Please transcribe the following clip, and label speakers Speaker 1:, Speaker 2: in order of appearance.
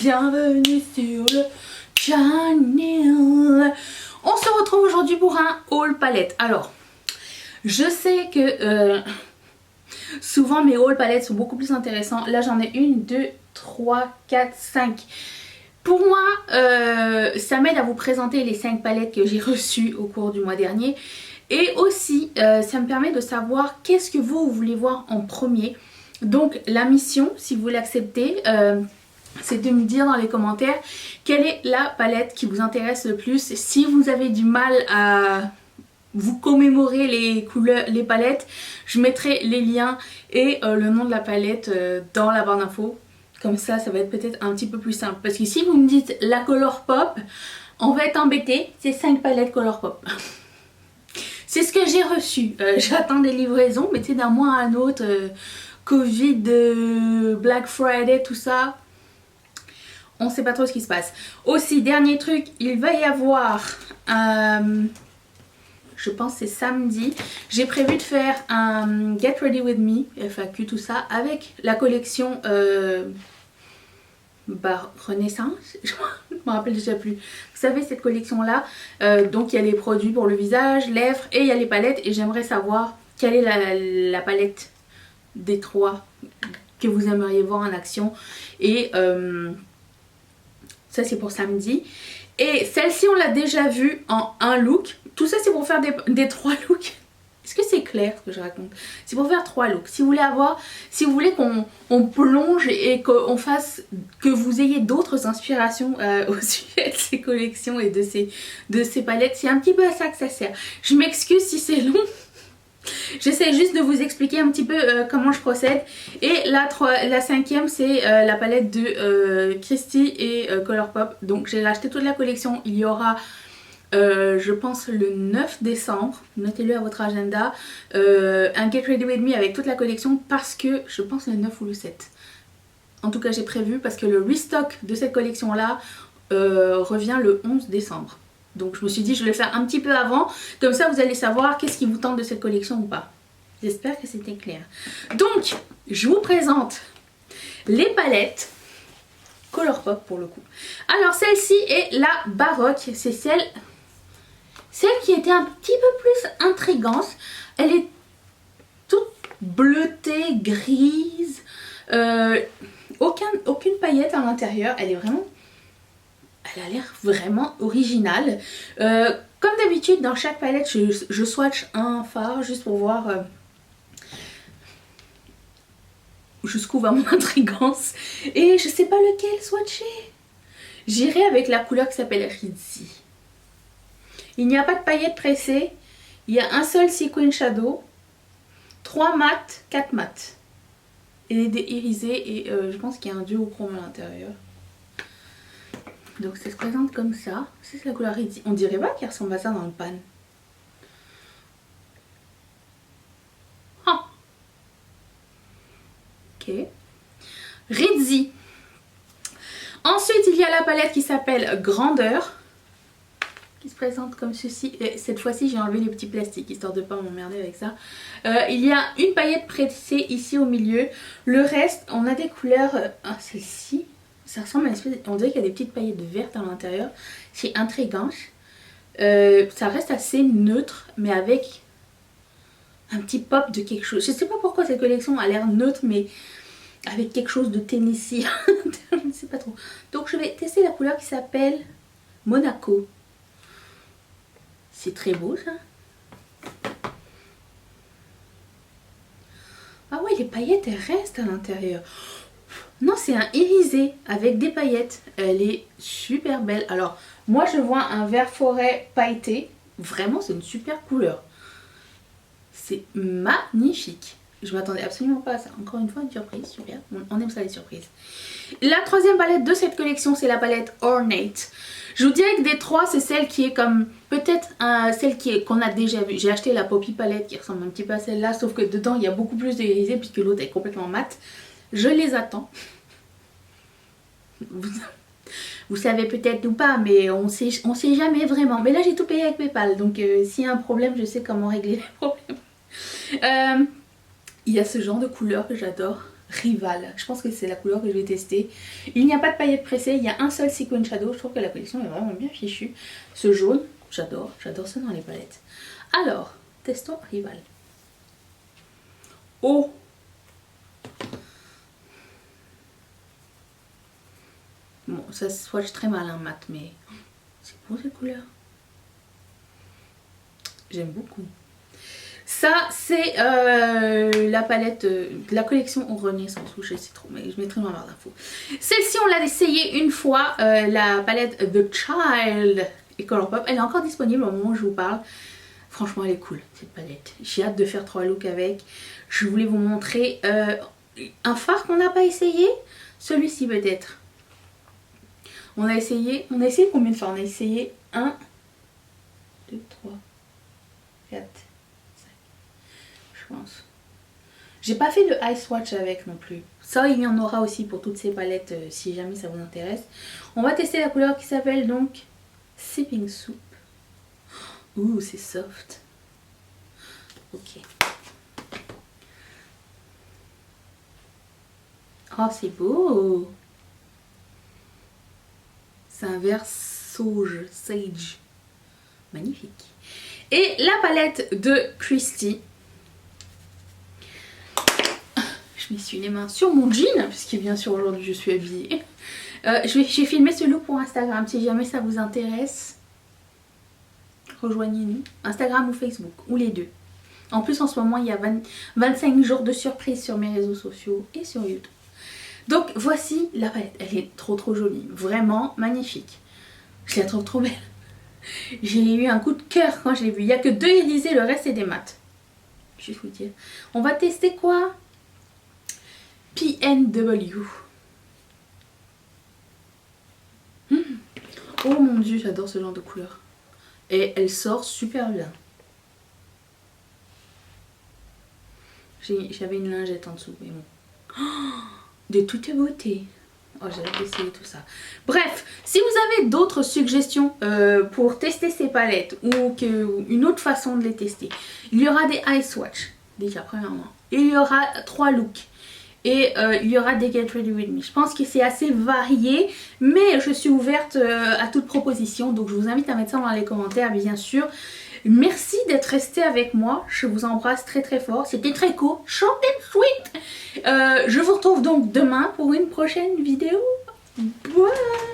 Speaker 1: bienvenue sur le channel. On se retrouve aujourd'hui pour un haul palette. Alors, je sais que souvent mes hauls palettes sont beaucoup plus intéressants. Là j'en ai 1, 2, 3, 4, 5. Pour moi, ça m'aide à vous présenter les 5 palettes que j'ai reçues au cours du mois dernier. Et aussi, ça me permet de savoir qu'est-ce que vous voulez voir en premier. Donc la mission, si vous l'acceptez, c'est de me dire dans les commentaires quelle est la palette qui vous intéresse le plus. Si vous avez du mal à vous commémorer les couleurs, les palettes, je mettrai les liens et le nom de la palette dans la barre d'infos. Comme ça, ça va être peut-être un petit peu plus simple. Parce que si vous me dites la Colourpop, on va être embêté. C'est 5 palettes Colourpop. C'est ce que j'ai reçu. J'attends des livraisons, mais tu sais, d'un mois à un autre, Covid, Black Friday, tout ça, on sait pas trop ce qui se passe. Aussi, dernier truc, il va y avoir, je pense c'est samedi, j'ai prévu de faire un Get Ready With Me, FAQ, tout ça, avec la collection Renaissance, je me rappelle déjà plus. Vous savez, cette collection là, donc il y a les produits pour le visage, lèvres et il y a les palettes, et j'aimerais savoir quelle est la palette des 3 que vous aimeriez voir en action. Et ça c'est pour samedi. Et celle-ci on l'a déjà vue en un look. Tout ça c'est pour faire des 3 looks. Est-ce que c'est clair ce que je raconte? C'est pour faire 3 looks. Si vous voulez qu'on plonge et qu'on fasse, que vous ayez d'autres inspirations au sujet de ces collections et de ces palettes, c'est un petit peu à ça que ça sert. Je m'excuse si c'est long. J'essaie juste de vous expliquer un petit peu comment je procède. Et la 5e c'est la palette de Christy et Colourpop. Donc j'ai racheté toute la collection. Il y aura je pense le 9 décembre, notez-le à votre agenda, un Get Ready With Me avec toute la collection, parce que je pense le 9 ou le 7. En tout cas j'ai prévu, parce que le restock de cette collection là revient le 11 décembre. Donc je me suis dit je vais le faire un petit peu avant, comme ça vous allez savoir qu'est-ce qui vous tente de cette collection ou pas. J'espère que c'était clair. Donc je vous présente les palettes Colourpop pour le coup. Alors celle-ci est la baroque, c'est celle qui était un petit peu plus intrigante. Elle est toute bleutée, grise, aucune paillette à l'intérieur. Elle a l'air vraiment originale. Comme d'habitude dans chaque palette je swatch un fard juste pour voir jusqu'où va mon intrigance. Et je sais pas lequel swatcher. J'irai avec la couleur qui s'appelle Rizzi. Il n'y a pas de paillettes pressées. Il y a un seul sequin shadow. 3 mat, 4 mat. Et des irisés. Et je pense qu'il y a un duochrome à l'intérieur. Donc ça se présente comme ça. C'est la couleur Rizzi. On dirait pas qu'il ressemble à ça dans le pan. Ah. Ok. Rizzi. Ensuite il y a la palette qui s'appelle Grandeur, qui se présente comme ceci. Et cette fois-ci j'ai enlevé les petits plastiques histoire de ne pas m'emmerder avec ça. Il y a une paillette pressée ici au milieu. Le reste on a des couleurs. Celle-ci ça ressemble à une espèce, on dirait qu'il y a des petites paillettes vertes à l'intérieur. C'est intriguant. Ça reste assez neutre mais avec un petit pop de quelque chose. Je sais pas pourquoi cette collection a l'air neutre mais avec quelque chose de Tennessee. Je ne sais pas trop. Donc je vais tester la couleur qui s'appelle Monaco. C'est très beau ça. Ah ouais, les paillettes elles restent à l'intérieur. Non, c'est un irisé avec des paillettes. Elle est super belle. Alors moi je vois un vert forêt pailleté. Vraiment c'est une super couleur. C'est magnifique. Je m'attendais absolument pas à ça. Encore une fois, une surprise, super. On aime ça les surprises. La 3e palette de cette collection, c'est la palette Ornate. Je vous dirais que des 3, c'est celle qui est comme peut-être celle qu'on a déjà vue. J'ai acheté la Poppy palette qui ressemble un petit peu à celle-là, sauf que dedans il y a beaucoup plus d'irisé puisque l'autre est complètement mat. Je les attends. Vous savez peut-être ou pas, mais on sait jamais vraiment. Mais là j'ai tout payé avec PayPal, donc s'il y a un problème, je sais comment régler les problèmes. Il y a ce genre de couleur que j'adore. Rival. Je pense que c'est la couleur que je vais tester. Il n'y a pas de paillettes pressées, il y a un seul Sequin Shadow. Je trouve que la collection est vraiment bien fichue. Ce jaune, j'adore ça dans les palettes. Alors, testons Rival. Oh! Bon, ça se swatch très mal un mat, mais c'est beau cette couleur. J'aime beaucoup. Ça, c'est la palette de la collection Renaissance. Je sais trop, mais je mettrai ma barre d'infos. Celle-ci, on l'a essayée une fois. La palette The Child et Colourpop. Elle est encore disponible au moment où je vous parle. Franchement, elle est cool, cette palette. J'ai hâte de faire 3 looks avec. Je voulais vous montrer un fard qu'on n'a pas essayé. Celui-ci peut-être. On a essayé combien de fards? On a essayé 1, 2, 3, 4, 5, je pense. J'ai pas fait de eye swatch avec non plus. Ça, il y en aura aussi pour toutes ces palettes si jamais ça vous intéresse. On va tester la couleur qui s'appelle donc Sipping Soup. Ouh, c'est soft. Ok. Oh, c'est beau. C'est un vert sage. Magnifique. Et la palette de Christy. Je m'essuie les mains sur mon jean, puisque bien sûr aujourd'hui je suis habillée. J'ai filmé ce look pour Instagram. Si jamais ça vous intéresse, rejoignez-nous. Instagram ou Facebook, ou les deux. En plus en ce moment il y a 25 jours de surprise sur mes réseaux sociaux et sur YouTube. Donc voici la palette, elle est trop jolie, vraiment magnifique. Je la trouve trop belle. J'ai eu un coup de cœur quand je l'ai vue. Il n'y a que 2 irisés, le reste c'est des mats. Je vais vous dire. On va tester quoi? PNW. Oh mon dieu, j'adore ce genre de couleur. Et elle sort super bien. J'avais une lingette en dessous, mais bon. Oh, de toute beauté. Oh, j'ai hâte d'essayer tout ça. Bref, si vous avez d'autres suggestions pour tester ces palettes ou une autre façon de les tester, il y aura des eye swatch, déjà premièrement. Il y aura 3 looks. Et il y aura des Get Ready With Me. Je pense que c'est assez varié, mais je suis ouverte à toute proposition. Donc je vous invite à mettre ça dans les commentaires, bien sûr. Merci d'être resté avec moi. Je vous embrasse très fort. C'était très court, short and sweet. Je vous retrouve donc demain pour une prochaine vidéo. Bye.